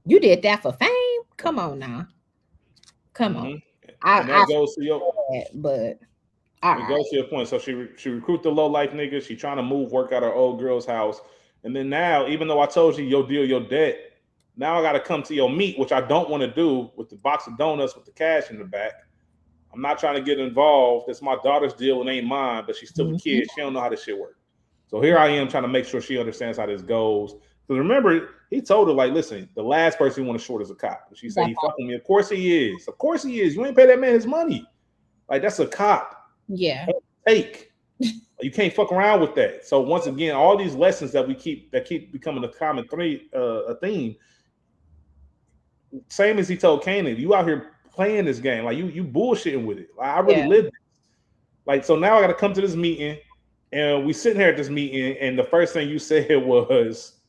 You did that for Fame? Come on now. Come on. And that goes to your but it goes to your point. So she recruit the low life nigga. She trying to move work out her old girl's house. And then now, even though I told you your deal, your debt, now I got to come to your meet, which I don't want to do with the box of donuts with the cash in the back. I'm not trying to get involved. It's my daughter's deal and ain't mine, but she's still a kid. She don't know how this shit works. So here I am trying to make sure she understands how this goes. Because remember, he told her, like, listen, the last person you want to short is a cop. She said, he fucking me. Of course he is. Of course he is. You ain't pay that man his money. Like, that's a cop. Yeah. Take. You can't fuck around with that. So once again, all these lessons that keep becoming a common a theme. Same as he told Kanan, you out here playing this game, like you bullshitting with it. Like, I really Yeah. lived it. Like so now I got to come to this meeting, and we sitting here at this meeting, and the first thing you said was,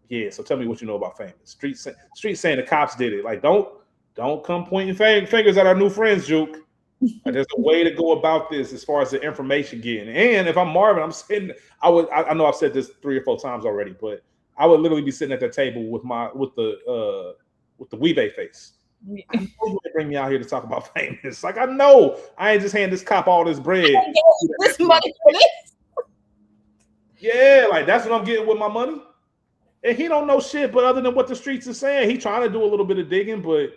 "Yeah, so tell me what you know about famous." Street saying the cops did it. Like don't come pointing fingers at our new friends, Juke. Like, there's a way to go about this as far as the information getting. And if I'm Marvin, I'm sitting. I know I've said this 3 or 4 times already, but I would literally be sitting at the table with the Weebay face. I know you didn't bring me out here to talk about famous. Like I know I ain't just hand this cop all this bread. This money for this. Yeah, like that's what I'm getting with my money. And he don't know shit, but other than what the streets are saying, he trying to do a little bit of digging, but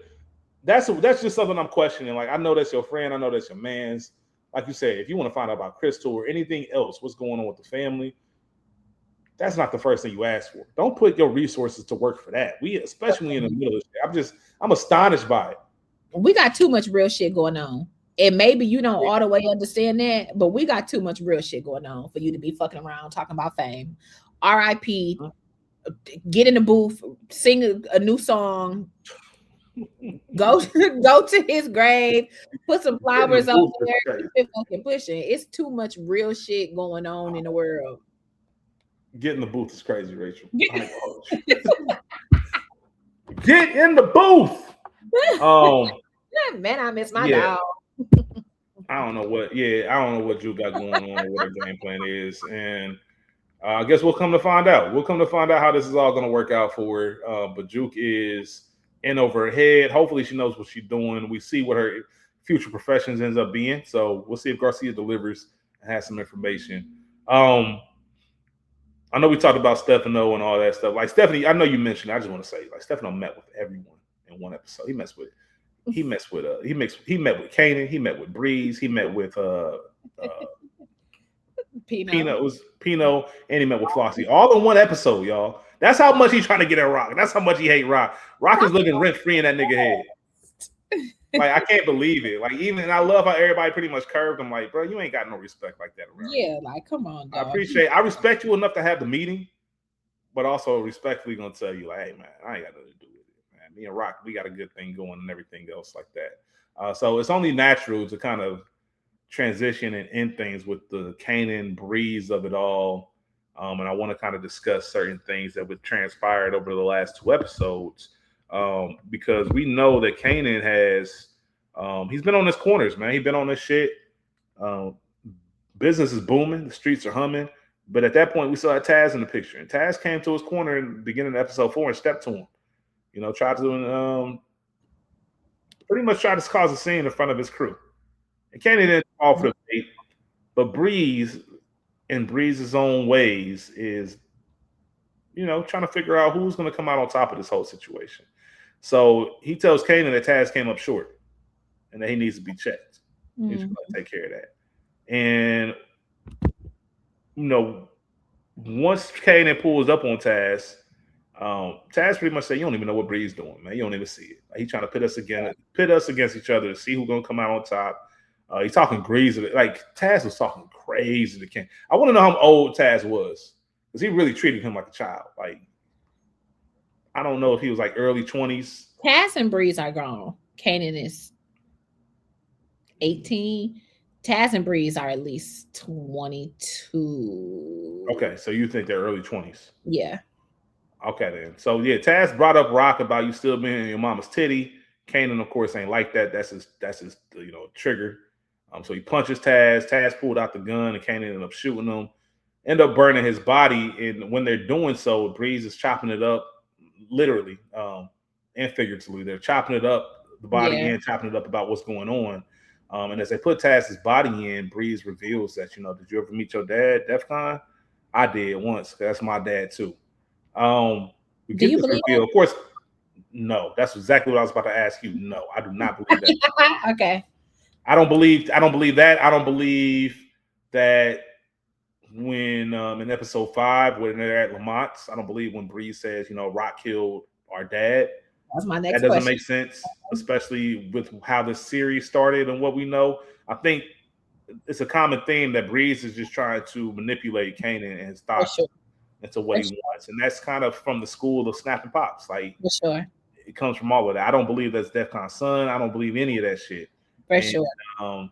that's just something I'm questioning. Like I know that's your friend, I know that's your man's. Like you said, if you want to find out about Crystal or anything else, what's going on with the family, that's not the first thing you ask for. Don't put your resources to work for that. Especially in the middle of shit. I'm astonished by it. We got too much real shit going on. And maybe you don't all the way understand that, but we got too much real shit going on for you to be fucking around talking about fame. R.I.P. Get in the booth, sing a new song, go go to his grave, put some flowers up there, keep it fucking pushing. It's too much real shit going on in the world. Get in the booth is crazy, Rachel. Get in the booth. Man, I miss my Yeah. dog. I don't know what. Yeah, I don't know what Drew got going on or what her game plan is, and I guess we'll come to find out. We'll come to find out how this is all going to work out for her. But Juke is in over her head. Hopefully, she knows what she's doing. We see what her future professions ends up being. So we'll see if Garcia delivers and has some information. I know we talked about Stefano and all that stuff. Like Stephanie, I know you mentioned. I just want to say, like Stefano met with everyone in one episode. He met with Kanan. He met with Breeze. He met with Pino, and he met with Flossie, all in one episode, y'all. That's how much he's trying to get at Rock. That's how much he hate Rock. Rock is living rent free in that nigga head. Like I can't believe it. Like even I love how everybody pretty much curved him. Like, bro, you ain't got no respect like that around. Yeah, like come on, dog. I respect you enough to have the meeting, but also respectfully gonna tell you, like, hey man, I ain't got nothing to do with it, man. Me and Rock, we got a good thing going and everything else like that. So it's only natural to kind of transition and end things with the Kanan breeze of it all. And I want to kind of discuss certain things that have transpired over the last 2 episodes. Because we know that Kanan has he's been on his corners, man. He's been on this shit. Business is booming, the streets are humming. But at that point, we saw Taz in the picture, and Taz came to his corner in the beginning of episode 4 and stepped to him. You know, tried to pretty much try to cause a scene in front of his crew. And Kanan didn't fall for the bait, but Breeze, in Breeze's own ways, is trying to figure out who's going to come out on top of this whole situation. So he tells Kanan that Taz came up short and that he needs to be checked. He's going to take care of that. And once Kanan pulls up on Taz, Taz pretty much said, "You don't even know what Breeze doing, man. You don't even see it. Like, he's trying to pit us against each other to see who's gonna come out on top." He's talking crazy. Like Taz was talking crazy to Ken. I want to know how old Taz was, because he really treated him like a child. Like I don't know if he was like early 20s. Taz and Breeze are grown. Kanan is 18. Taz and Breeze are at least 22. Okay, so you think they're early 20s? Yeah. Okay then. So yeah, Taz brought up Rock about you still being in your mama's titty. Kanan, of course, ain't like that. That's his trigger. So he punches Taz. Taz pulled out the gun, and Kanan ended up shooting him. End up burning his body. And when they're doing so, Breeze is chopping it up, literally and figuratively. They're chopping it up, the body, and chopping it up about what's going on. And as they put Taz's body in, Breeze reveals that, did you ever meet your dad, DEFCON? I did once. That's my dad too. We do you believe reveal. Of course, no. That's exactly what I was about to ask you. No, I do not believe that. Okay. I don't believe that. I don't believe that when in episode 5, when they're at Lamont's, I don't believe when Breeze says, Rock killed our dad. That's my next That doesn't question. make sense, especially with how this series started and what we know. I think it's a common theme that Breeze is just trying to manipulate Kanan and his For thoughts sure. into what For he sure. wants, and that's kind of from the school of snapping pops. Like For sure. it comes from all of that. I don't believe that's DefCon's son. I don't believe any of that shit. For And sure. um,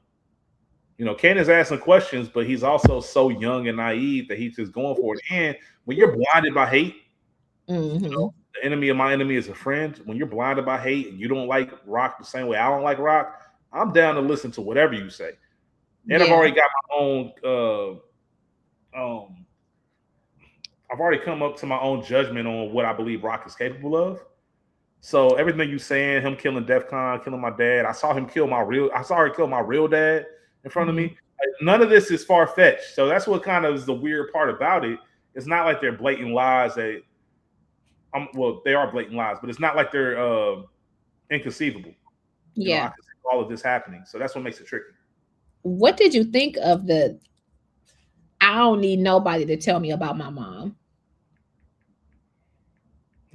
Kanan's asking questions, but he's also so young and naive that he's just going for it. And when you're blinded by hate, Mm-hmm. the enemy of my enemy is a friend. When you're blinded by hate and you don't like Rock the same way I don't like Rock, I'm down to listen to whatever you say. And Yeah. um, I've already come up to my own judgment on what I believe Rock is capable of. So everything you saying, him killing DefCon, killing my dad, I saw her kill my real dad in front of Mhm. me. Like, none of this is far fetched. So that's what kind of is the weird part about it. It's not like they're blatant lies that, well, they are blatant lies, but it's not like they're inconceivable. I Yeah. can see all of this happening. So that's what makes it tricky. What did you think of the I don't need nobody to tell me about my mom?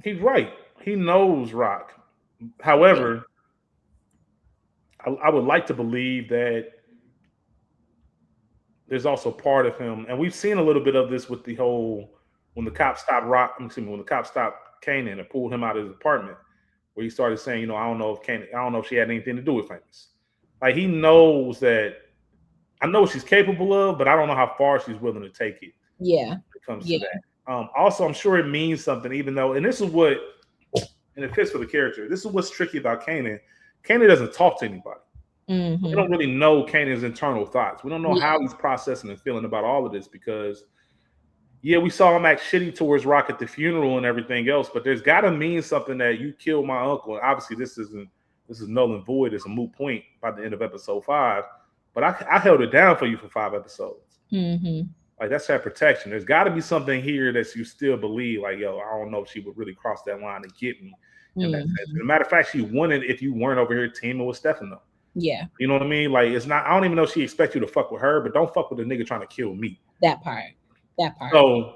He's right. He knows Rock. Yeah. However, I would like to believe that there's also part of him, and we've seen a little bit of this with the whole when the cops stopped when the cops stopped Kanan and pulled him out of his apartment, where he started saying, I don't know if she had anything to do with Famous. Like he knows that I know what she's capable of, but I don't know how far she's willing to take it Yeah. when it comes to Yeah. that. Also, I'm sure it means something, even though, and this is what, and it fits for the character. This is what's tricky about Kanan. Kanan doesn't talk to anybody. We Mm-hmm. don't really know Kanan's internal thoughts. We don't know Yeah. how he's processing and feeling about all of this because, yeah, we saw him act shitty towards Rock at the funeral and everything else, but there's got to mean something that you killed my uncle. And obviously, this is null and void. It's a moot point by the end of episode 5. But I held it down for you for 5 episodes. Mm-hmm. Like that's that protection. There's got to be something here that you still believe. Like, yo, I don't know if she would really cross that line and get me in that sense. Mm-hmm. As a matter of fact, she wouldn't if you weren't over here teaming with Stefano. Yeah. You know what I mean? Like it's not. I don't even know if she expects you to fuck with her, but don't fuck with a nigga trying to kill me. That part. That part. So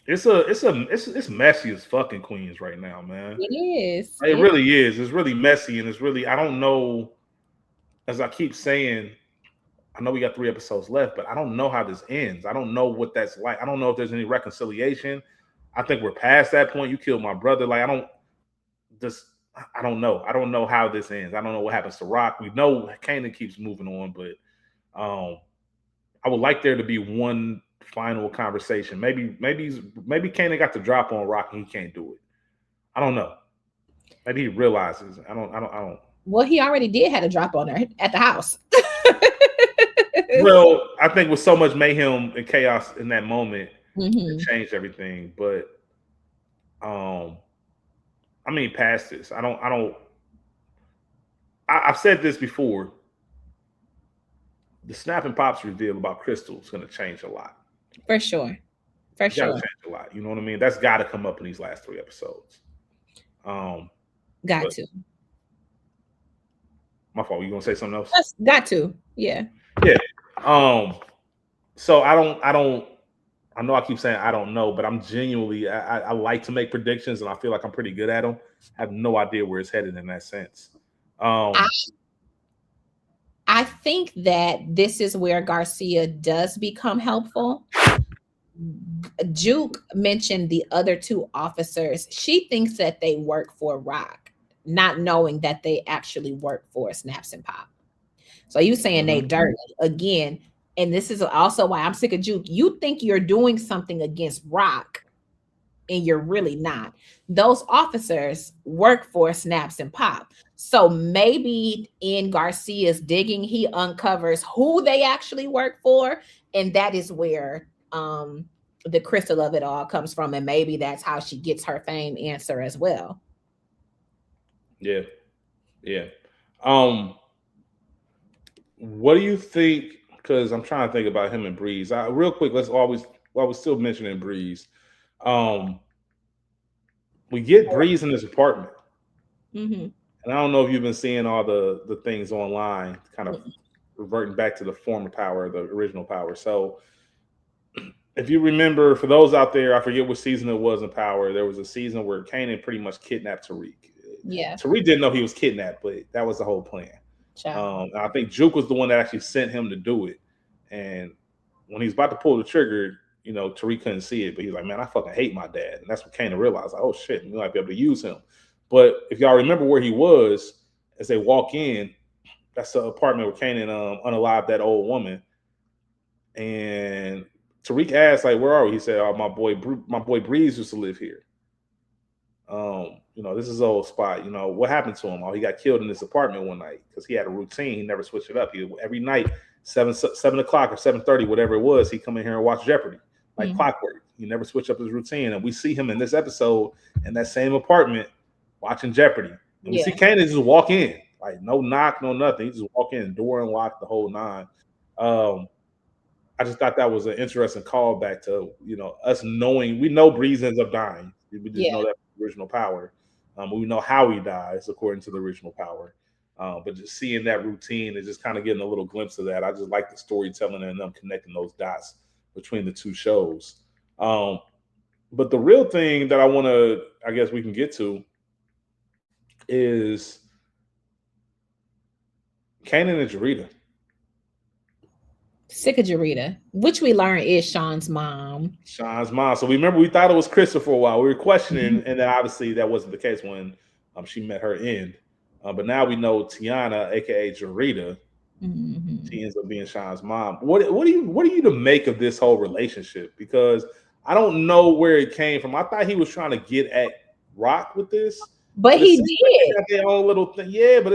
it's messy as fucking Queens right now, man. It is. It really is. It's really messy, and it's really I don't know. As I keep saying, I know we got 3 episodes left, but I don't know how this ends. I don't know what that's like. I don't know if there's any reconciliation. I think we're past that point. You killed my brother. Like I don't know. I don't know how this ends. I don't know what happens to Rock. We know Kanan keeps moving on, but I would like there to be one final conversation. Maybe Kanan got the drop on Rock and he can't do it. I don't know. Maybe he realizes. I don't. Well, he already did had a drop on her at the house. Well, I think with so much mayhem and chaos in that moment, it Mm-hmm. changed everything. But I mean, past this, I've said this before. The Snap and Pops reveal about Crystal is going to change a lot. For sure. For It's got to sure. change a lot. You know what I mean? That's got to come up in these last 3 episodes. Got But to. my fault. You gonna say something else? That's got to. Yeah. Yeah. So I don't. I know I keep saying I don't know, but I'm genuinely. I like to make predictions, and I feel like I'm pretty good at them. I have no idea where it's headed in that sense. I, I think that this is where Garcia does become helpful. Juke mentioned the other 2 officers. She thinks that they work for Rock, not knowing that they actually work for Snaps and Pop. So you saying they dirty again, and this is also why I'm sick of Juke. You think you're doing something against Rock, and you're really not. Those officers work for Snaps and Pop. So maybe in Garcia's digging, he uncovers who they actually work for, and that is where the crystal of it all comes from, and maybe that's how she gets her fame answer as well. Yeah, yeah. What do you think? Because I'm trying to think about him and Breeze. Real quick, while we're still mentioning Breeze, um, we get Breeze in his apartment, Mm-hmm. and I don't know if you've been seeing all the things online, kind of reverting back to the former power, the original power. So, if you remember, for those out there, I forget what season it was in Power. There was a season where Kanan pretty much kidnapped Tariq. Yeah. Tariq didn't know he was kidnapped, but that was the whole plan. Child. And I think Juke was the one that actually sent him to do it. And when he's about to pull the trigger, Tariq couldn't see it, but he's like, "Man, I fucking hate my dad." And that's what Kanan realized, like, "Oh shit, we might be able to use him." But if y'all remember where he was as they walk in, that's the apartment where Kanan unalived that old woman. And Tariq asked, like, "Where are we?" He said, "Oh, my boy Breeze used to live here. This is old spot. What happened to him? Oh, he got killed in his apartment one night because he had a routine. He never switched it up. Every night, 7 o'clock or 7:30, whatever it was, he come in here and watch Jeopardy like clockwork. He never switched up his routine. And we see him in this episode in that same apartment watching Jeopardy. And we see Kanan just walk in, like no knock, no nothing. He just walk in, door unlocked, the whole nine. I just thought that was an interesting callback to us knowing we know Breeze ends up dying. We just know that original power. We know how he dies according to the original power. But just seeing that routine and just kind of getting a little glimpse of that, I just like the storytelling and them connecting those dots between the two shows. But the real thing that I guess we can get to is Kanan and Jarita. Sick of Jarita, which we learn is Sean's mom. Sean's mom. So we thought it was Krista for a while. We were questioning, and then obviously that wasn't the case when she met her end. But now we know Tiana, aka Jarita, she ends up being Sean's mom. What are you to make of this whole relationship? Because I don't know where it came from. I thought he was trying to get at Rock with this, but it he seems like they did. got their own little thing. Yeah, but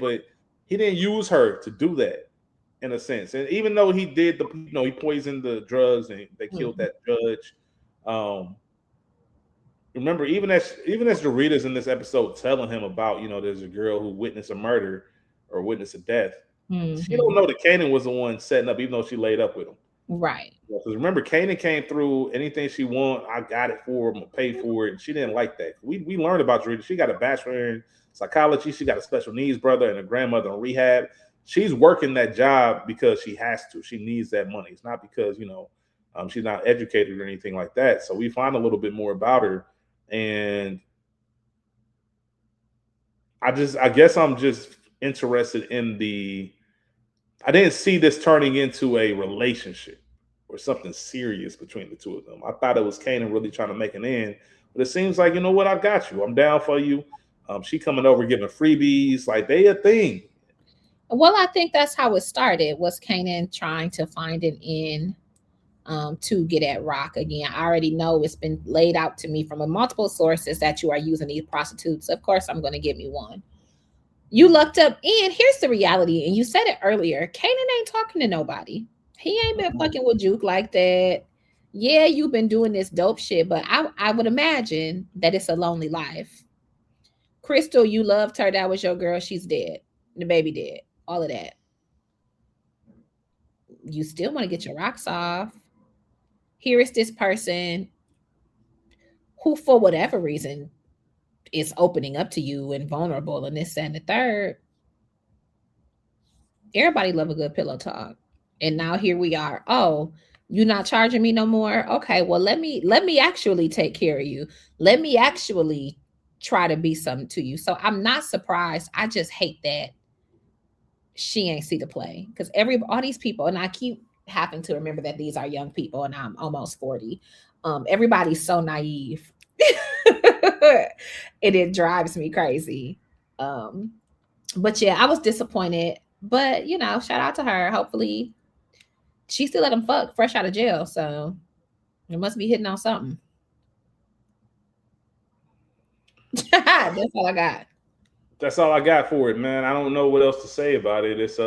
but he didn't use her to do that in a sense. And even though he did he poisoned the drugs and they killed that judge. Remember, even as Dorita's in this episode telling him about, there's a girl who witnessed a murder or witnessed a death. She don't know that Kanan was the one setting up, even though she laid up with him. Right. Because remember, Kanan came through. Anything she want, I got it for her. I'm gonna pay for it. And she didn't like that. We learned about Dorita. She got a bachelor in psychology. She got a special needs brother and a grandmother in rehab. She's working that job because she has to. She needs that money. It's not because she's not educated or anything like that. So we find a little bit more about her, and I guess I'm just interested in I didn't see this turning into a relationship or something serious between the two of them. I thought it was Kanan really trying to make an end, but it seems like, you know what, I got you. I'm down for you. She coming over giving freebies, like they a thing. Well, I think that's how it started. Was Kanan trying to find an end to get at Rock again? I already know it's been laid out to me from multiple sources that you are using these prostitutes. Of course, I'm going to give me one. You looked up, and here's the reality. And you said it earlier. Kanan ain't talking to nobody. He ain't been fucking with Juke like that. Yeah, you've been doing this dope shit, but I would imagine that it's a lonely life. Crystal, you loved her. That was your girl. She's dead. The baby dead. All of that. You still want to get your rocks off. Here is this person who, for whatever reason, is opening up to you and vulnerable and this and the third. Everybody love a good pillow talk. And now here we are. Oh, you're not charging me no more. Okay, well let me actually take care of you. Let me actually try to be something to you. So I'm not surprised. I just hate that she ain't see the play, because all these people, and I keep having to remember that these are young people and I'm almost 40. Everybody's so naive. And it drives me crazy. But yeah, I was disappointed, but shout out to her. Hopefully she still let him fuck fresh out of jail, so it must be hitting on something. That's all I got. That's all I got for it, man. I don't know what else to say about it. It's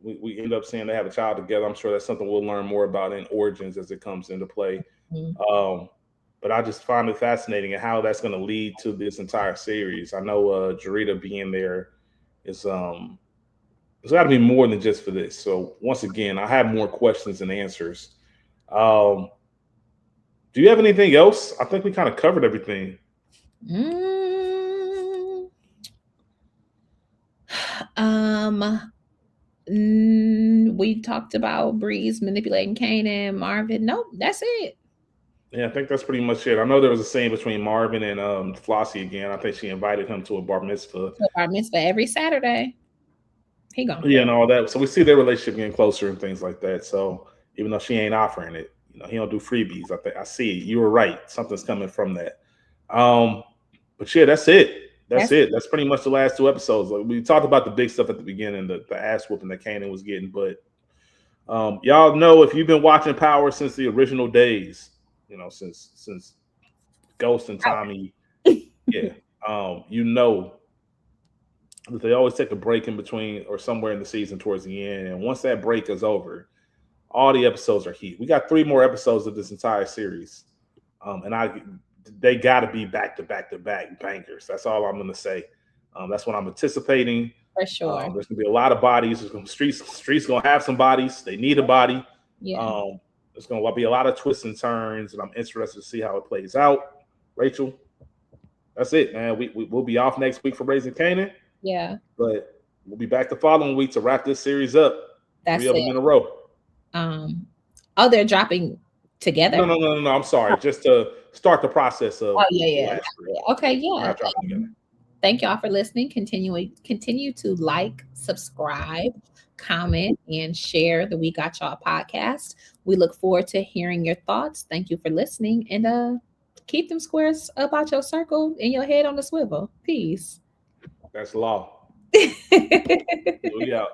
we end up seeing they have a child together. I'm sure that's something we'll learn more about in Origins as it comes into play. But I just find it fascinating and how that's going to lead to this entire series. I know Jarita being there is it's got to be more than just for this. So once again, I have more questions and answers. Do you have anything else? I think we kind of covered everything. We talked about Breeze manipulating Kanan, Marvin. Nope, that's it. Yeah, I think that's pretty much it. I know there was a scene between Marvin and Flossie again. I think she invited him to a bar mitzvah. So bar mitzvah every Saturday. He gonna Yeah, feel and all that. So we see their relationship getting closer and things like that. So even though she ain't offering it, he don't do freebies. I think I see it. You were right. Something's coming from that. Um, but yeah, that's it. That's that's it. That's pretty much the last two episodes. Like we talked about the big stuff at the beginning, the ass whooping that Kanan was getting. But y'all know if you've been watching Power since the original days, since Ghost and Tommy, yeah, you know that they always take a break in between or somewhere in the season towards the end. And once that break is over, all the episodes are heat. We got 3 more episodes of this entire series, and they got to be back to back to back bangers. That's all I'm gonna say. That's what I'm anticipating. for sure. There's gonna be a lot of bodies. Streets gonna have some bodies. They need a body. Yeah. Um, there's gonna be a lot of twists and turns, and I'm interested to see how it plays out. Rachel, that's it, man. We'll be off next week for Raising Kanan, Yeah. but we'll be back the following week to wrap this series up. That's 3 of them it. in a row. Um, oh, they're dropping together? No. I'm sorry. Just to start the process of Oh, yeah, the yeah. last 3. Okay, We're yeah. not dropping together. Thank y'all for listening. Continue to like, subscribe, comment, and share the We Got Y'all podcast. We look forward to hearing your thoughts. Thank you for listening, and keep them squares about your circle and your head on the swivel. Peace. That's law. We out.